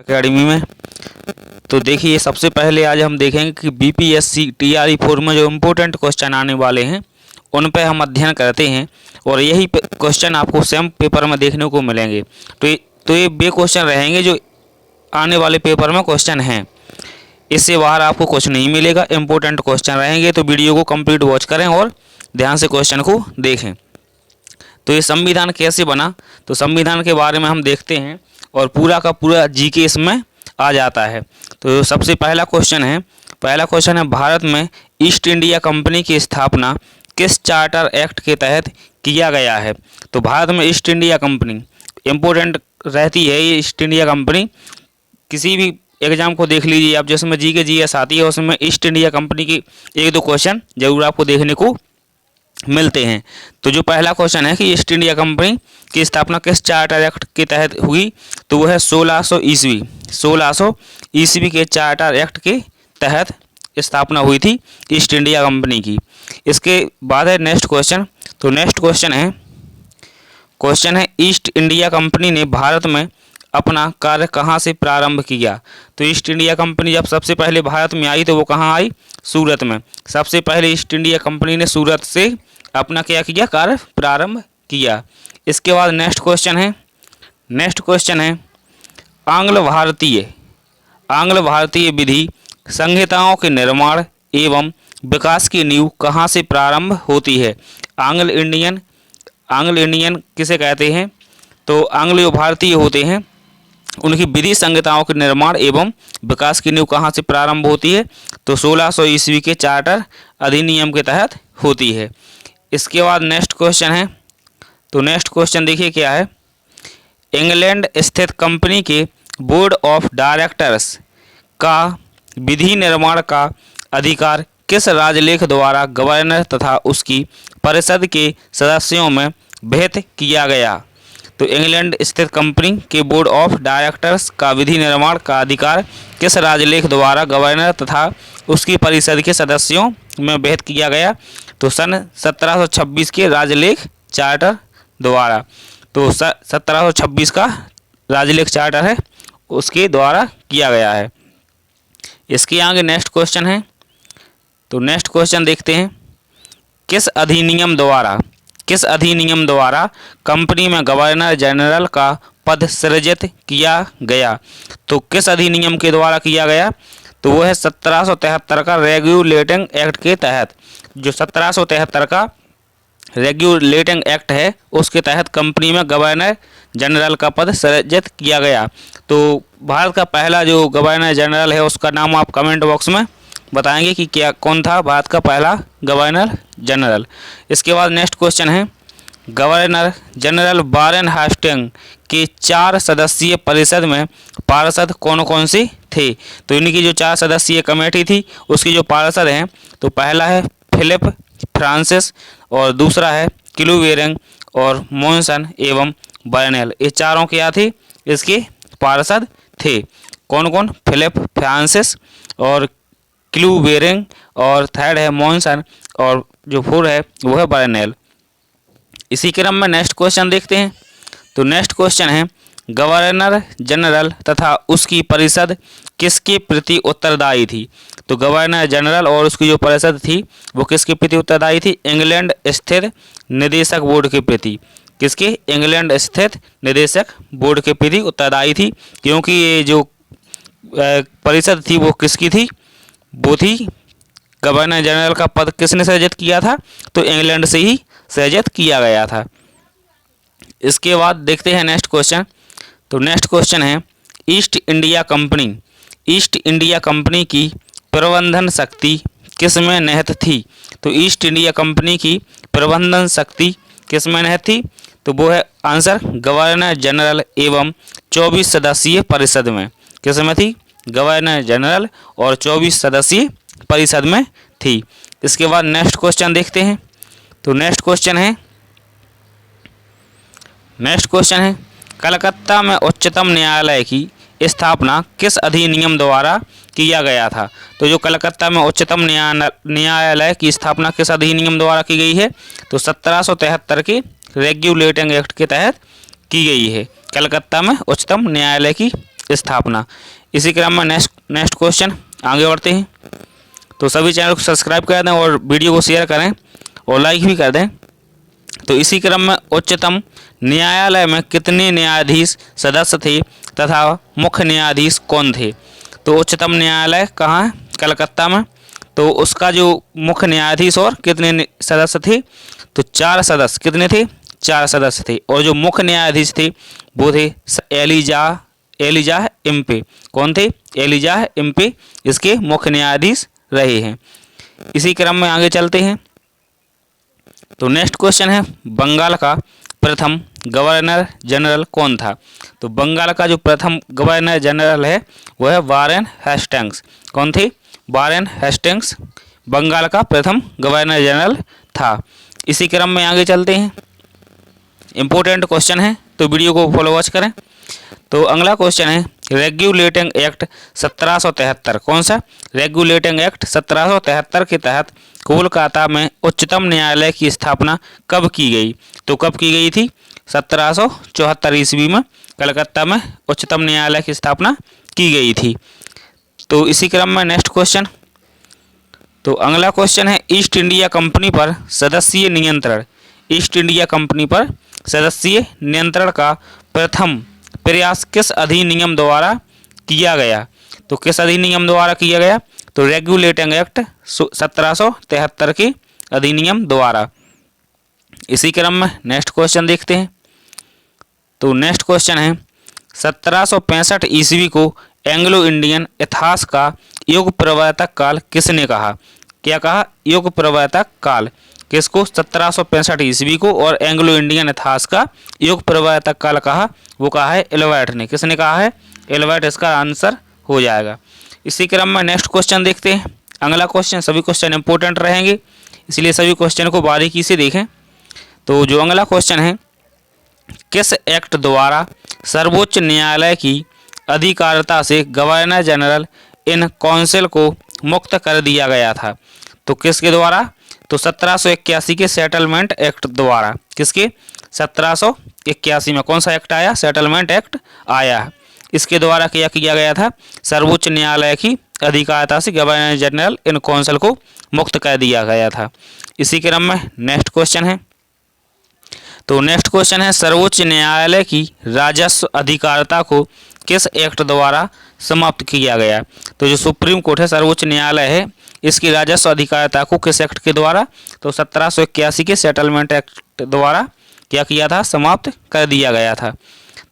Academy में। तो देखिए सबसे पहले आज हम देखेंगे कि बीपीएससी टीआरई 4 में जो इम्पोर्टेंट क्वेश्चन आने वाले हैं उन पे हम अध्ययन करते हैं और यही क्वेश्चन आपको सेम पेपर में देखने को मिलेंगे। तो ये वे क्वेश्चन रहेंगे जो आने वाले पेपर में क्वेश्चन हैं, इससे बाहर आपको कुछ नहीं मिलेगा। इम्पोर्टेंट क्वेश्चन रहेंगे, तो वीडियो को कंप्लीट वॉच करें और ध्यान से क्वेश्चन को देखें। तो ये संविधान कैसे बना, तो संविधान के बारे में हम देखते हैं और पूरा का पूरा जीके इसमें आ जाता है। तो सबसे पहला क्वेश्चन है भारत में ईस्ट इंडिया कंपनी की स्थापना किस चार्टर एक्ट के तहत किया गया है। तो भारत में ईस्ट इंडिया कंपनी इम्पोर्टेंट रहती है। ये ईस्ट इंडिया कंपनी किसी भी एग्जाम को देख लीजिए आप, जिसमें जीके जीएस आती है उसमें ईस्ट इंडिया कंपनी की एक दो क्वेश्चन जरूर आपको देखने को मिलते हैं। तो जो पहला क्वेश्चन है कि ईस्ट इंडिया कंपनी की स्थापना किस चार्टर एक्ट के तहत हुई, तो वह है 1600 ईस्वी के चार्टर एक्ट के तहत स्थापना हुई थी ईस्ट इंडिया कंपनी की। इसके बाद है नेक्स्ट क्वेश्चन। तो नेक्स्ट क्वेश्चन है ईस्ट इंडिया कंपनी ने भारत में अपना कार्य कहाँ से प्रारंभ किया। तो ईस्ट इंडिया कंपनी जब सबसे पहले भारत में आई तो वो कहाँ आई, सूरत में। सबसे पहले ईस्ट इंडिया कंपनी ने सूरत से अपना क्या किया, कार्य प्रारंभ किया। इसके बाद नेक्स्ट क्वेश्चन है आंग्ल भारतीय विधि संहिताओं के निर्माण एवं विकास की नींव कहाँ से प्रारंभ होती है। आंग्ल इंडियन किसे कहते हैं, तो आंग्ल जो भारतीय होते हैं उनकी विधि संहिताओं के निर्माण एवं विकास की नींव कहाँ से प्रारंभ होती है, तो 1600 ईस्वी के चार्टर अधिनियम के तहत होती है। इसके बाद नेक्स्ट क्वेश्चन देखिए क्या है। इंग्लैंड स्थित कंपनी के बोर्ड ऑफ डायरेक्टर्स का विधि निर्माण का अधिकार किस राजलेख द्वारा गवर्नर तथा उसकी परिषद के सदस्यों में विहित किया गया। तो इंग्लैंड स्थित कंपनी के बोर्ड ऑफ डायरेक्टर्स का विधि निर्माण का अधिकार किस राजलेख द्वारा गवर्नर तथा उसकी परिषद के सदस्यों में विहित किया गया, तो सन 1726 के राजलेख चार्टर द्वारा। तो 1726 का राजलेख चार्टर है उसके द्वारा किया गया है। इसके आगे नेक्स्ट क्वेश्चन है। तो नेक्स्ट क्वेश्चन देखते हैं, किस अधिनियम द्वारा कंपनी में गवर्नर जनरल का पद सृजित किया गया। तो किस अधिनियम के द्वारा किया गया, तो वो है 1773 का रेगुलेटिंग एक्ट के तहत। जो 1773 का रेगुलेटिंग एक्ट है उसके तहत कंपनी में गवर्नर जनरल का पद सृजित किया गया। तो भारत का पहला जो गवर्नर जनरल है उसका नाम आप कमेंट बॉक्स में बताएंगे कि क्या कौन था भारत का पहला गवर्नर जनरल। इसके बाद नेक्स्ट क्वेश्चन है, गवर्नर जनरल वारेन हास्टिंग के 4 सदस्यीय परिषद में पार्षद कौन कौन से थे। तो इनकी जो 4 सदस्यीय कमेटी थी उसकी जो पार्षद हैं, तो पहला है फिलिप फ्रांसिस और दूसरा है क्लूवेरिंग और मॉनसन एवं बर्नेल। ये चारों क्या थे, इसके पार्षद थे। कौन कौन, फिलिप फ्रांसिस और क्लूवेरिंग और थर्ड है मॉनसन और जो फोर्थ है वो है बर्नेल। इसी क्रम में नेक्स्ट क्वेश्चन देखते हैं। तो नेक्स्ट क्वेश्चन है, गवर्नर जनरल तथा उसकी परिषद किसके प्रति उत्तरदायी थी। तो गवर्नर जनरल और उसकी जो परिषद थी वो किसके प्रति उत्तरदायी थी, इंग्लैंड स्थित निदेशक बोर्ड के प्रति। किसके, इंग्लैंड स्थित निदेशक बोर्ड के प्रति उत्तरदायी थी, क्योंकि ये जो परिषद थी वो किसकी थी, वो थी गवर्नर जनरल का पद किसने सृजित किया था, तो इंग्लैंड से ही सृजित किया गया था। इसके बाद देखते हैं नेक्स्ट क्वेश्चन। तो नेक्स्ट क्वेश्चन है, ईस्ट इंडिया कंपनी की प्रबंधन शक्ति किस में निहित थी। तो ईस्ट इंडिया कंपनी की प्रबंधन शक्ति किस में निहित थी, तो वो है आंसर गवर्नर जनरल एवं 24 सदस्यीय परिषद में। किस में थी, गवर्नर जनरल और 24 सदस्यीय परिषद में थी। इसके बाद नेक्स्ट क्वेश्चन देखते हैं। तो नेक्स्ट क्वेश्चन है कलकत्ता में उच्चतम न्यायालय की स्थापना किस अधिनियम द्वारा किया गया था। तो जो कलकत्ता में उच्चतम न्यायालय की स्थापना किस अधिनियम द्वारा की गई है, तो 1773 के रेगुलेटिंग एक्ट के तहत की गई है। कलकत्ता में उच्चतम न्यायालय की स्थापना। इसी क्रम में नेक्स्ट क्वेश्चन आगे बढ़ते हैं। तो सभी चैनल को सब्सक्राइब कर दें और वीडियो को शेयर करें और लाइक भी कर दें। तो इसी क्रम में उच्चतम न्यायालय में कितने न्यायाधीश सदस्य थे तथा मुख्य न्यायाधीश कौन थे? तो उच्चतम न्यायालय कहाँ है? कलकत्ता में। तो उसका जो मुख्य न्यायाधीश और कितने सदस्य थे? तो 4 सदस्य। कितने थे? 4 सदस्य थे। और जो मुख्य न्यायाधीश थे वो थे एलिजाह इम्पे। कौन थे? एलिजाह इम्पे इसके मुख्य न्यायाधीश रहे हैं। इसी क्रम में आगे चलते हैं। तो नेक्स्ट क्वेश्चन है, बंगाल का प्रथम गवर्नर जनरल कौन था? तो बंगाल का जो प्रथम गवर्नर जनरल है वो है वारेन हेस्टिंग्स। कौन थे? वारेन हेस्टिंग्स बंगाल का प्रथम गवर्नर जनरल था। इसी क्रम में आगे चलते हैं। इम्पोर्टेंट क्वेश्चन है तो वीडियो को फॉलो वॉच करें। तो अगला क्वेश्चन है, रेगुलेटिंग एक्ट 1773। कौन सा? रेगुलेटिंग एक्ट 1773 के तहत कोलकाता में उच्चतम न्यायालय की स्थापना कब की गई? तो कब की गई थी? 1774 ईस्वी में कलकत्ता में उच्चतम न्यायालय की स्थापना की गई थी। तो इसी क्रम में नेक्स्ट क्वेश्चन। तो अगला क्वेश्चन है, ईस्ट इंडिया कंपनी पर सदस्यीय नियंत्रण। ईस्ट इंडिया कंपनी पर सदस्यीय नियंत्रण का प्रथम प्रयास किस अधिनियम द्वारा किया गया? तो किस अधिनियम द्वारा किया गया? तो रेगुलेटिंग एक्ट 1773 के अधिनियम द्वारा। इसी क्रम में नेक्स्ट क्वेश्चन देखते हैं। तो नेक्स्ट क्वेश्चन है, 1765 ईस्वी को एंग्लो इंडियन इतिहास का युग प्रवर्तक काल किसने कहा? क्या कहा? युग प्रवर्तक काल। किसको? 1765 ईस्वी को। और एंग्लो इंडियन इतिहास का युग प्रवर्तक काल कहा, वो कहा है एल्बर्ट ने। किसने कहा है? एल्बर्ट इसका आंसर हो जाएगा। इसी क्रम में नेक्स्ट क्वेश्चन देखते हैं। अगला क्वेश्चन, सभी क्वेश्चन इंपॉर्टेंट रहेंगे इसलिए सभी क्वेश्चन को बारीकी से देखें। तो जो अगला क्वेश्चन है, किस एक्ट द्वारा सर्वोच्च न्यायालय की अधिकारिता से गवर्नर जनरल इन काउंसिल को मुक्त कर दिया गया था? तो किसके द्वारा? तो 1781 के सेटलमेंट एक्ट द्वारा। किसके? 1781 में कौन सा एक्ट आया? सेटलमेंट एक्ट आया। इसके द्वारा क्या किया गया था? सर्वोच्च न्यायालय की अधिकारिता से गवर्नर जनरल इन काउंसिल को मुक्त कर दिया गया था। इसी क्रम में नेक्स्ट क्वेश्चन है। तो नेक्स्ट क्वेश्चन है, सर्वोच्च न्यायालय की राजस्व अधिकारिता को किस एक्ट द्वारा समाप्त किया गया? तो जो सुप्रीम कोर्ट है, सर्वोच्च न्यायालय है, इसकी राजस्व अधिकारिता को किस एक्ट के द्वारा? तो 1781 के सेटलमेंट एक्ट द्वारा क्या किया था? समाप्त कर दिया गया था।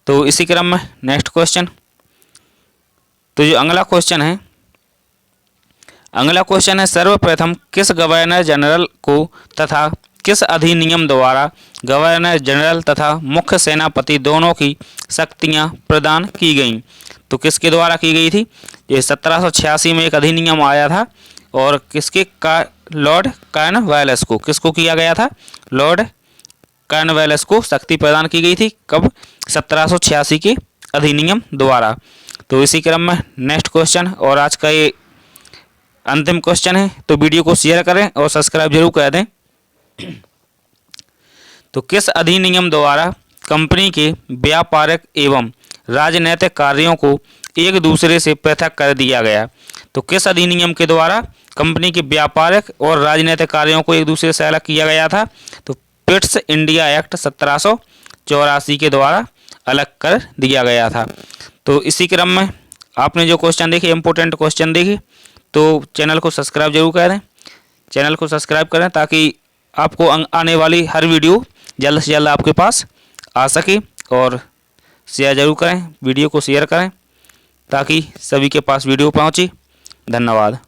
तो इसी क्रम में नेक्स्ट क्वेश्चन। तो जो अगला क्वेश्चन है, सर्वप्रथम किस गवर्नर जनरल को तथा किस अधिनियम द्वारा गवर्नर जनरल तथा मुख्य सेनापति दोनों की शक्तियां प्रदान की गईं? तो किसके द्वारा की गई थी? ये 1786 में एक अधिनियम आया था और किसके? लॉर्ड कॉर्नवालिस को। किसको किया गया था? लॉर्ड कॉर्नवालिस को शक्ति प्रदान की गई थी। कब? 1786 के अधिनियम द्वारा। तो इसी क्रम में नेक्स्ट क्वेश्चन और आज का ये अंतिम क्वेश्चन है। तो वीडियो को शेयर करें और सब्सक्राइब जरूर कर दें। तो किस अधिनियम द्वारा कंपनी के व्यापारिक एवं राजनैतिक कार्यों को एक दूसरे से पृथक कर दिया गया? तो किस अधिनियम के द्वारा कंपनी के व्यापारिक और राजनीतिक कार्यों को एक दूसरे से अलग किया गया था? तो पिट्स इंडिया एक्ट 1784 के द्वारा अलग कर दिया गया था। तो इसी क्रम में आपने जो क्वेश्चन देखे, इंपॉर्टेंट क्वेश्चन देखे, तो चैनल को सब्सक्राइब जरूर करें। चैनल को सब्सक्राइब करें ताकि आपको आने वाली हर वीडियो जल्द से जल्द आपके पास आ सके। और शेयर जरूर करें, वीडियो को शेयर करें ताकि सभी के पास वीडियो पहुंचे। धन्यवाद।